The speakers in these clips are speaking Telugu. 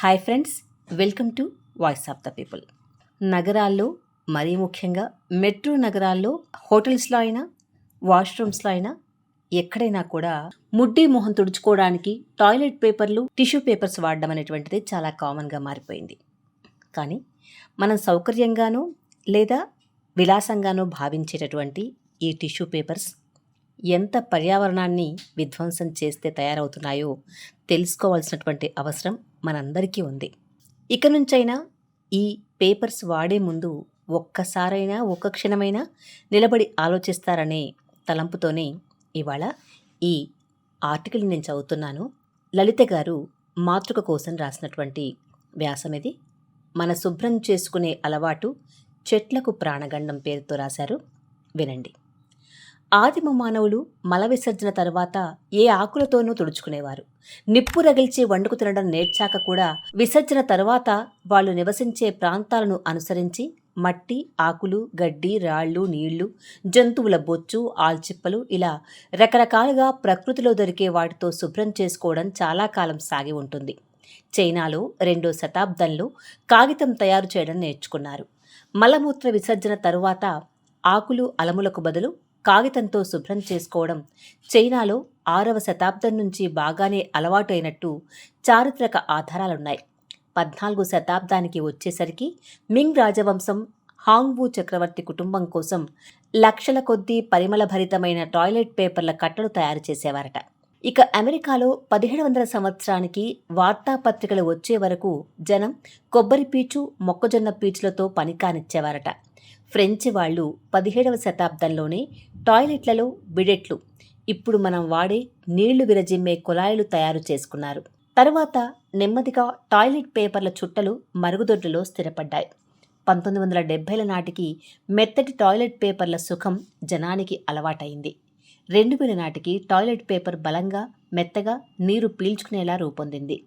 Hi friends, welcome to voice of the people. నగరాల్లో, మరీ ముఖ్యంగా మెట్రో నగరాల్లో హోటల్స్లో అయినా, వాష్రూమ్స్లో అయినా, ఎక్కడైనా కూడా ముడ్డి మొహం తుడుచుకోవడానికి టాయిలెట్ పేపర్లు, టిష్యూ పేపర్స్ వాడడం అనేటువంటిది చాలా కామన్గా మారిపోయింది. కానీ మనం సౌకర్యంగానో లేదా విలాసంగానో భావించేటటువంటి ఈ టిష్యూ పేపర్స్ ఎంత పర్యావరణాన్ని విధ్వంసం చేస్తే తయారవుతున్నాయో తెలుసుకోవాల్సినటువంటి అవసరం మనందరికీ ఉంది. ఇక నుంచైనా ఈ పేపర్స్ వాడే ముందు ఒక్కసారైనా ఒక్క క్షణమైనా నిలబడి ఆలోచిస్తారనే తలంపుతోనే ఇవాళ ఈ ఆర్టికల్ నేను చదువుతున్నాను. లలిత గారు మాతృక కోసం రాసినటువంటి వ్యాసం ఇది. మన శుభ్రం చేసుకునే అలవాటు చెట్లకు ప్రాణగండం పేరుతో రాశారు, వినండి. ఆదిమ మానవులు మల విసర్జన తర్వాత ఏ ఆకులతోనూ తుడుచుకునేవారు. నిప్పు రగిల్చి వండుకు తినడం నేర్చాక కూడా విసర్జన తర్వాత వాళ్ళు నివసించే ప్రాంతాలను అనుసరించి మట్టి, ఆకులు, గడ్డి, రాళ్ళు, నీళ్లు, జంతువుల బొచ్చు, ఆల్చిప్పలు ఇలా రకరకాలుగా ప్రకృతిలో దొరికే వాటితో శుభ్రం చేసుకోవడం చాలా కాలం సాగి ఉంటుంది. చైనాలో 2వ శతాబ్దంలో కాగితం తయారు చేయడం నేర్చుకున్నారు. మలమూత్ర విసర్జన తరువాత ఆకులు, అలములకు బదులు కాగితంతో శుభ్రం చేసుకోవడం చైనాలో 6వ శతాబ్దం నుంచి బాగానే అలవాటు అయినట్టు చారిత్రక ఆధారాలున్నాయి. 14వ శతాబ్దానికి వచ్చేసరికి మింగ్ రాజవంశం హాంగ్వూ చక్రవర్తి కుటుంబం కోసం లక్షల కొద్దీ పరిమళభరితమైన టాయిలెట్ పేపర్ల కట్టలు తయారు చేసేవారట. ఇక అమెరికాలో 1700 సంవత్సరానికి వార్తాపత్రికలు వచ్చే వరకు జనం కొబ్బరి పీచు, మొక్కజొన్న పీచులతో పని కానిచ్చేవారట. ఫ్రెంచ్ వాళ్ళు 17వ శతాబ్దంలోనే టాయిలెట్లలో బిడెట్లు, ఇప్పుడు మనం వాడే నీళ్లు విరజిమ్మే కుళాయిలు తయారు చేసుకున్నారు. తర్వాత నెమ్మదిగా టాయిలెట్ పేపర్ల చుట్టలు మరుగుదొడ్లలో స్థిరపడ్డాయి. 1970ల నాటికి మెత్తటి టాయిలెట్ పేపర్ల సుఖం జనానికి అలవాటైంది. 2000 నాటికి టాయిలెట్ పేపర్ బలంగా, మెత్తగా, నీరు పీల్చుకునేలా రూపొందింది.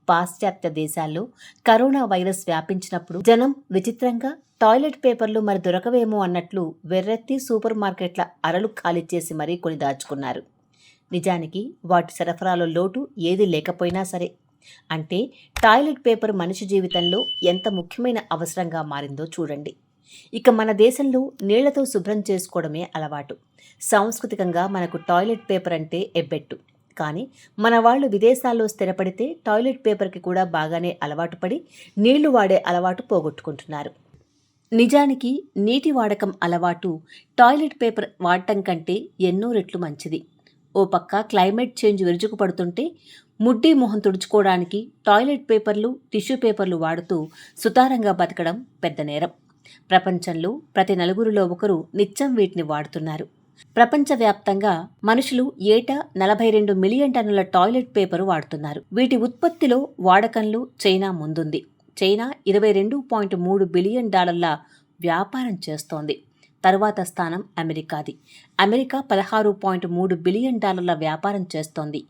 పాశ్చాత్య దేశాల్లో కరోనా వైరస్ వ్యాపించినప్పుడు జనం విచిత్రంగా టాయిలెట్ పేపర్లు మరి దొరకవేమో అన్నట్లు వెర్రెత్తి సూపర్ మార్కెట్ల అరలు ఖాళీ చేసి మరీ కొని దాచుకున్నారు. నిజానికి వాటి సరఫరాలో లోటు ఏది లేకపోయినా సరే, అంటే టాయిలెట్ పేపర్ మనిషి జీవితంలో ఎంత ముఖ్యమైన అవసరంగా మారిందో చూడండి. ఇక మన దేశంలో నీళ్లతో శుభ్రం చేసుకోవడమే అలవాటు. సాంస్కృతికంగా మనకు టాయిలెట్ పేపర్ అంటే ఎబ్బెట్టు. కానీ మన వాళ్ళు విదేశాల్లో స్థిరపడితే టాయిలెట్ పేపర్కి కూడా బాగానే అలవాటు పడి నీళ్లు వాడే అలవాటు పోగొట్టుకుంటున్నారు. నిజానికి నీటి వాడకం అలవాటు టాయిలెట్ పేపర్ వాడటం కంటే ఎన్నో రెట్లు మంచిది. ఓ పక్క క్లైమేట్ చేంజ్ విరుచుకుపడుతుంటే ముడ్డి మొహం తుడుచుకోవడానికి టాయిలెట్ పేపర్లు, టిష్యూ పేపర్లు వాడుతూ సుతారంగా బతకడం పెద్ద నేరం. ప్రపంచంలో ప్రతి నలుగురిలో ఒకరు నిత్యం వీటిని వాడుతున్నారు. ప్రపంచవ్యాప్తంగా మనుషులు ఏటా 42 మిలియన్ టన్నుల టాయిలెట్ పేపరు వాడుతున్నారు. వీటి ఉత్పత్తిలో, వాడకంలో చైనా ముందుంది. చైనా $22.3 బిలియన్ వ్యాపారం చేస్తోంది. తరువాత స్థానం అమెరికాది. అమెరికా $16.3 బిలియన్ వ్యాపారం చేస్తోంది.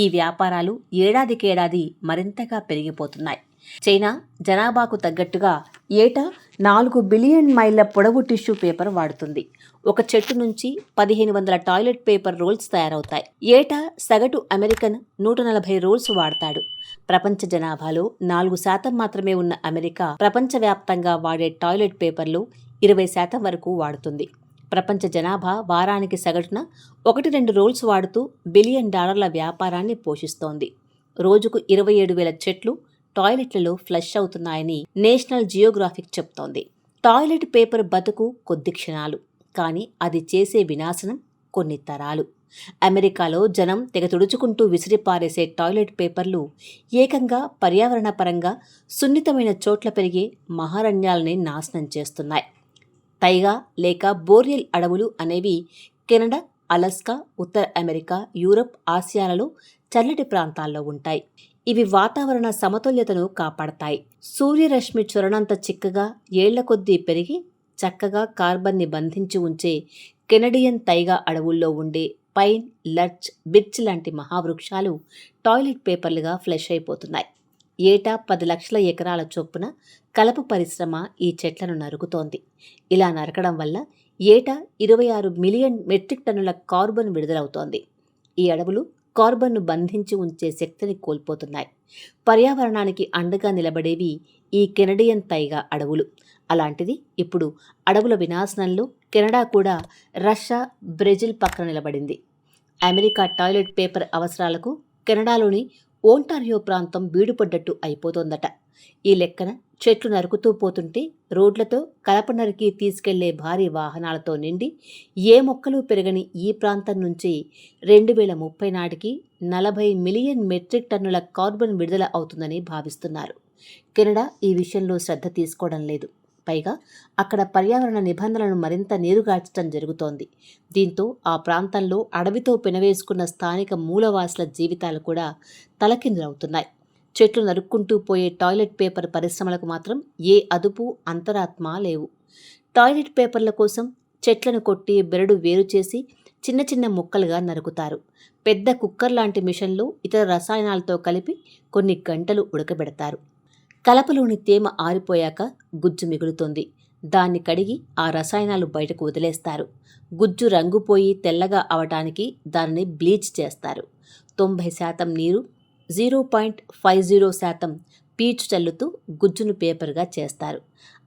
ఈ వ్యాపారాలు ఏడాదికేడాది మరింతగా పెరిగిపోతున్నాయి. చైనా జనాభాకు తగ్గట్టుగా ఏటా 4 బిలియన్ మైళ్ళ పొడవు టిష్యూ పేపర్ వాడుతుంది. ఒక చెట్టు నుంచి 1500 టాయిలెట్ పేపర్ రోల్స్ తయారవుతాయి. ఏటా సగటు అమెరికన్ 140 రోల్స్ వాడతాడు. ప్రపంచ జనాభాలో 4% మాత్రమే ఉన్న అమెరికా ప్రపంచవ్యాప్తంగా వాడే టాయిలెట్ పేపర్లు 20% వరకు వాడుతుంది. ప్రపంచ జనాభా వారానికి సగటున 1-2 రోల్స్ వాడుతూ బిలియన్ డాలర్ల వ్యాపారాన్ని పోషిస్తోంది. రోజుకు 27,000 చెట్లు టాయిలెట్లలో ఫ్లష్ అవుతున్నాయని నేషనల్ జియోగ్రాఫిక్ చెప్తోంది. టాయిలెట్ పేపర్ బతుకు కొద్ది క్షణాలు, కానీ అది చేసే వినాశనం కొన్ని తరాలు. అమెరికాలో జనం తెగ తుడుచుకుంటూ విసిరిపారేసే టాయిలెట్ పేపర్లు ఏకంగా పర్యావరణపరంగా సున్నితమైన చోట్ల పెరిగే మహారణ్యాలని నాశనం చేస్తున్నాయి. తైగా లేక బోరియల్ అడవులు అనేవి కెనడా, అలస్కా, ఉత్తర అమెరికా, యూరప్, ఆసియాలలో చల్లటి ప్రాంతాల్లో ఉంటాయి. ఇవి వాతావరణ సమతుల్యతను కాపాడతాయి. సూర్యరశ్మి చొరనంత చిక్కగా ఏళ్ల కొద్దీ పెరిగి చక్కగా కార్బన్ని బంధించి ఉంచే కెనడియన్ తైగా అడవుల్లో ఉండే పైన్, లర్చ్, బిర్చ్ లాంటి మహావృక్షాలు టాయిలెట్ పేపర్లుగా ఫ్లెష్ అయిపోతున్నాయి. ఏటా 10 లక్షల ఎకరాల చొప్పున కలప పరిశ్రమ ఈ చెట్లను నరుకుతోంది. ఇలా నరకడం వల్ల ఏటా 26 మిలియన్ మెట్రిక్ టన్నుల కార్బన్ విడుదలవుతోంది. ఈ అడవులు కార్బన్ను బంధించి ఉంచే శక్తిని కోల్పోతున్నాయి. పర్యావరణానికి అండగా నిలబడేవి ఈ కెనడియన్ తైగా అడవులు. అలాంటిది ఇప్పుడు అడవుల వినాశనంలో కెనడా కూడా రష్యా, బ్రెజిల్ పక్కన నిలబడింది. అమెరికా టాయిలెట్ పేపర్ అవసరాలకు కెనడాలోని ఓంటారియో ప్రాంతం బీడుపడ్డట్టు అయిపోతోందట. ఈ లెక్కన చెట్లు నరుకుతూ పోతుంటే రోడ్లతో కలప నరికి తీసుకెళ్లే భారీ వాహనాలతో నిండి ఏ మొక్కలు పెరగని ఈ ప్రాంతం నుంచి 2030 నాటికి 40 మిలియన్ మెట్రిక్ టన్నుల కార్బన్ విడుదల అవుతుందని భావిస్తున్నారు. కెనడా ఈ విషయంలో శ్రద్ధ తీసుకోవడం లేదు. పైగా అక్కడ పర్యావరణ నిబంధనలను మరింత నీరుగార్చడం జరుగుతోంది. దీంతో ఆ ప్రాంతంలో అడవితో పెనవేసుకున్న స్థానిక మూలవాసుల జీవితాలు కూడా తలకిందులవుతున్నాయి. చెట్లు నరుక్కుంటూ పోయే టాయిలెట్ పేపర్ పరిశ్రమలకు మాత్రం ఏ అదుపు అంతరాత్మ లేవు. టాయిలెట్ పేపర్ల కోసం చెట్లను కొట్టి బెరడు వేరు చేసి చిన్న చిన్న ముక్కలుగా నరుకుతారు. పెద్ద కుక్కర్ లాంటి మిషన్లు ఇతర రసాయనాలతో కలిపి కొన్ని గంటలు ఉడకబెడతారు. కలపలోని తేమ ఆరిపోయాక గుజ్జు మిగులుతుంది. దాన్ని కడిగి ఆ రసాయనాలు బయటకు వదిలేస్తారు. గుజ్జు రంగుపోయి తెల్లగా అవటానికి దానిని బ్లీచ్ చేస్తారు. 90% నీరు, 0.50% పీచు చల్లుతూ గుజ్జును పేపర్గా చేస్తారు.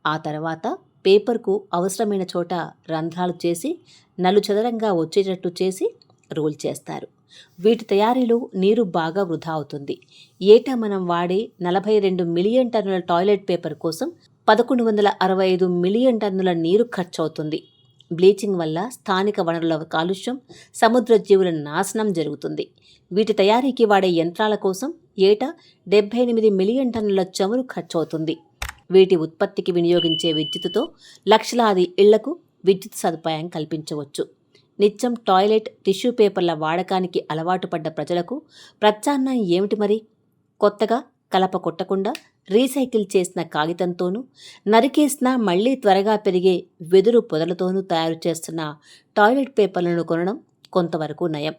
ఆ తర్వాత పేపర్కు అవసరమైన చోట రంధ్రాలు చేసి నలుచదరంగా వచ్చేటట్టు చేసి రోల్ చేస్తారు. వీటి తయారీలో నీరు బాగా వృధా అవుతుంది. ఏటా మనం వాడే 42 మిలియన్ టన్నుల టాయిలెట్ పేపర్ కోసం 1165 మిలియన్ టన్నుల నీరు ఖర్చవుతుంది. బ్లీచింగ్ వల్ల స్థానిక వనరుల కాలుష్యం, సముద్ర జీవుల నాశనం జరుగుతుంది. వీటి తయారీకి వాడే యంత్రాల కోసం ఏటా 78 మిలియన్ టన్నుల చమురు ఖర్చవుతుంది. వీటి ఉత్పత్తికి వినియోగించే విద్యుత్తుతో లక్షలాది ఇళ్లకు విద్యుత్ సదుపాయం కల్పించవచ్చు. నిత్యం టాయిలెట్ టిష్యూ పేపర్ల వాడకానికి అలవాటు పడ్డ ప్రజలకు ప్రత్యామ్నాయం ఏమిటి మరి? కొత్తగా కలప కొట్టకుండా రీసైకిల్ చేసిన కాగితంతోనూ, నరికేసిన మళ్లీ త్వరగా పెరిగే వెదురు పొదలతోనూ తయారు చేస్తున్న టాయిలెట్ పేపర్లను కొనడం కొంతవరకు నయం.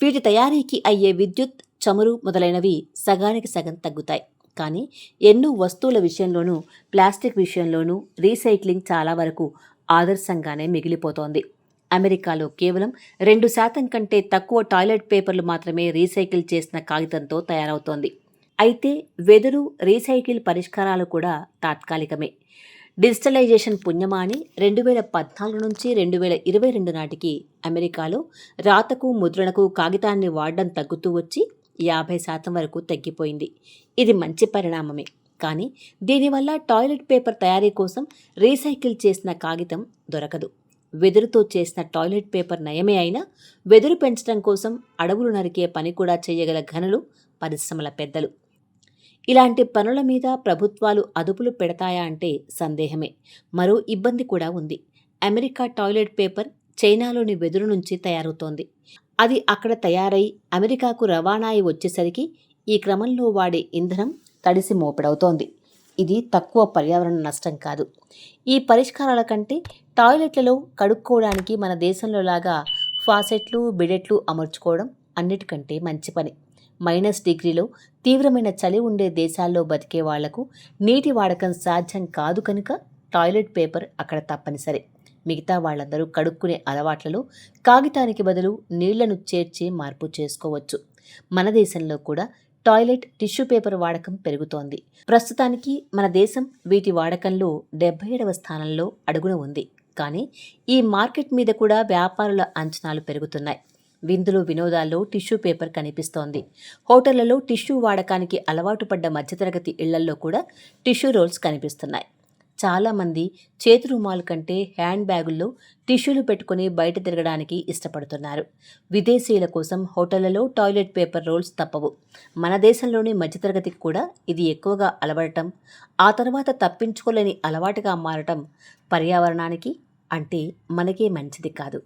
వీటి తయారీకి అయ్యే విద్యుత్, చమురు మొదలైనవి సగానికి సగం తగ్గుతాయి. కానీ ఎన్నో వస్తువుల విషయంలోనూ, ప్లాస్టిక్ విషయంలోనూ రీసైక్లింగ్ చాలా వరకు ఆదర్శంగానే మిగిలిపోతోంది. అమెరికాలో కేవలం 2% కంటే తక్కువ టాయిలెట్ పేపర్లు మాత్రమే రీసైకిల్ చేసిన కాగితంతో తయారవుతోంది. అయితే వెదురు, రీసైకిల్ పరిష్కారాలు కూడా తాత్కాలికమే. డిజిటలైజేషన్ పుణ్యమాని 2014 నుంచి 2022 నాటికి అమెరికాలో రాతకు, ముద్రణకు కాగితాన్ని వాడడం తగ్గుతూ వచ్చి 50% వరకు తగ్గిపోయింది. ఇది మంచి పరిణామమే. కానీ దీనివల్ల టాయిలెట్ పేపర్ తయారీ కోసం రీసైకిల్ చేసిన కాగితం దొరకదు. వెదురుతో చేసిన టాయిలెట్ పేపర్ నయమే అయినా వెదురు పెంచడం కోసం అడవులు నరికే పని కూడా చేయగల ఘనులు పరిశ్రమల పెద్దలు. ఇలాంటి పనుల మీద ప్రభుత్వాలు అదుపులు పెడతాయా అంటే సందేహమే. మరో ఇబ్బంది కూడా ఉంది. అమెరికా టాయిలెట్ పేపర్ చైనాలోని వెదురు నుంచి తయారవుతోంది. అది అక్కడ తయారై అమెరికాకు రవాణా అయి వచ్చేసరికి ఈ క్రమంలో వాడే ఇంధనం తడిసి మోపెడవుతోంది. ఇది తక్కువ పర్యావరణ నష్టం కాదు. ఈ పరిష్కారాల కంటే టాయిలెట్లలో కడుక్కోవడానికి మన దేశంలో లాగా ఫాసెట్లు, బిడెట్లు అమర్చుకోవడం అన్నిటికంటే మంచి పని. -డిగ్రీలో తీవ్రమైన చలి ఉండే దేశాల్లో బతికే వాళ్లకు నీటి వాడకం సాధ్యం కాదు కనుక టాయిలెట్ పేపర్ అక్కడ తప్పనిసరి. మిగతా వాళ్ళందరూ కడుక్కునే అలవాట్లలో కాగితానికి బదులు నీళ్లను చేర్చి మార్పు చేసుకోవచ్చు. మన దేశంలో కూడా టాయిలెట్ టిష్యూ పేపర్ వాడకం పెరుగుతోంది. ప్రస్తుతానికి మన దేశం వీటి వాడకంలో 77వ స్థానంలో అడుగున ఉంది. కానీ ఈ మార్కెట్ మీద కూడా వ్యాపారుల అంచనాలు పెరుగుతున్నాయి. విందులు, వినోదాల్లో టిష్యూ పేపర్ కనిపిస్తోంది. హోటళ్లలో టిష్యూ వాడకానికి అలవాటు పడ్డ మధ్యతరగతి ఇళ్లల్లో కూడా టిష్యూ రోల్స్ కనిపిస్తున్నాయి. చాలామంది చేతి రుమాలు కంటే హ్యాండ్ బ్యాగుల్లో టిష్యూలు పెట్టుకుని బయట తిరగడానికి ఇష్టపడుతున్నారు. విదేశీయుల కోసం హోటళ్లలో టాయిలెట్ పేపర్ రోల్స్ తప్పవు. మన దేశంలోని మధ్యతరగతికి కూడా ఇది ఎక్కువగా అలవడటం, ఆ తర్వాత తప్పించుకోలేని అలవాటుగా మారటం పర్యావరణానికి అంటే మనకే మంచిది కాదు.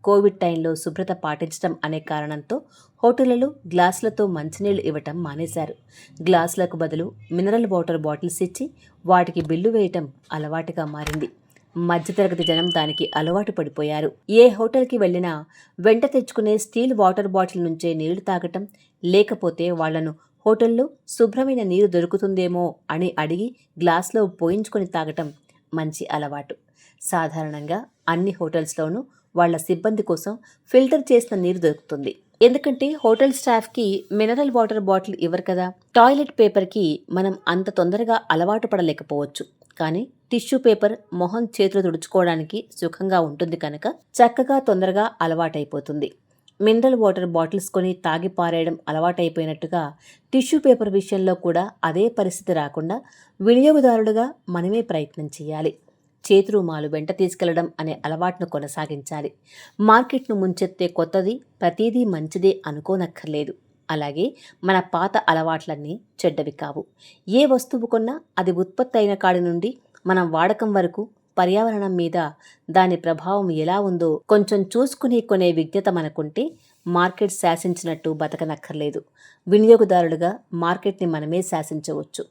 కోవిడ్ టైంలో శుభ్రత పాటించడం అనే కారణంతో హోటళ్లలో గ్లాసులతో మంచినీళ్లు ఇవ్వటం మానేశారు. గ్లాసులకు బదులు మినరల్ వాటర్ బాటిల్స్ ఇచ్చి వాటికి బిల్లు వేయటం అలవాటుగా మారింది. మధ్యతరగతి జనం దానికి అలవాటు పడిపోయారు. ఏ హోటల్కి వెళ్ళినా వెంట తెచ్చుకునే స్టీల్ వాటర్ బాటిల్ నుంచే నీళ్లు తాగటం, లేకపోతే వాళ్లను హోటల్లో శుభ్రమైన నీరు దొరుకుతుందేమో అని అడిగి గ్లాసులో పోయించుకొని తాగటం మంచి అలవాటు. సాధారణంగా అన్ని హోటల్స్లోనూ వాళ్ల సిబ్బంది కోసం ఫిల్టర్ చేసిన నీరు దొరుకుతుంది. ఎందుకంటే హోటల్ స్టాఫ్కి మినరల్ వాటర్ బాటిల్ ఇవ్వరు కదా. టాయిలెట్ పేపర్కి మనం అంత తొందరగా అలవాటు పడలేకపోవచ్చు, కానీ టిష్యూ పేపర్ మొహం చేతులు తుడుచుకోవడానికి సుఖంగా ఉంటుంది కనుక చక్కగా తొందరగా అలవాటైపోతుంది. మినరల్ వాటర్ బాటిల్స్ కొని తాగి పారేయడం అలవాటైపోయినట్టుగా టిష్యూ పేపర్ విషయంలో కూడా అదే పరిస్థితి రాకుండా వినియోగదారుడుగా మనమే ప్రయత్నం చేయాలి. చేతి రుమాలు వెంట తీసుకెళ్లడం అనే అలవాటును కొనసాగించాలి. మార్కెట్ను ముంచెత్తే కొత్తది ప్రతిదీ మంచిదే అనుకోనక్కర్లేదు. అలాగే మన పాత అలవాట్లన్నీ చెడ్డవి కావు. ఏ వస్తువు కొన్నా అది ఉత్పత్తి అయిన కాడి నుండి మనం వాడకం వరకు పర్యావరణం మీద దాని ప్రభావం ఎలా ఉందో కొంచెం చూసుకుని కొనే విజ్ఞత మనకుంటే మార్కెట్ శాసించినట్టు బతకనక్కర్లేదు. వినియోగదారులుగా మార్కెట్ని మనమే శాసించవచ్చు.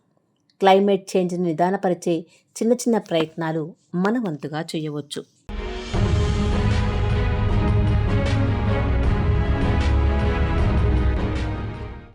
క్లైమేట్ చేంజ్ని నిదానపరిచే చిన్న చిన్న ప్రయత్నాలు మన వంతుగా చేయవచ్చు.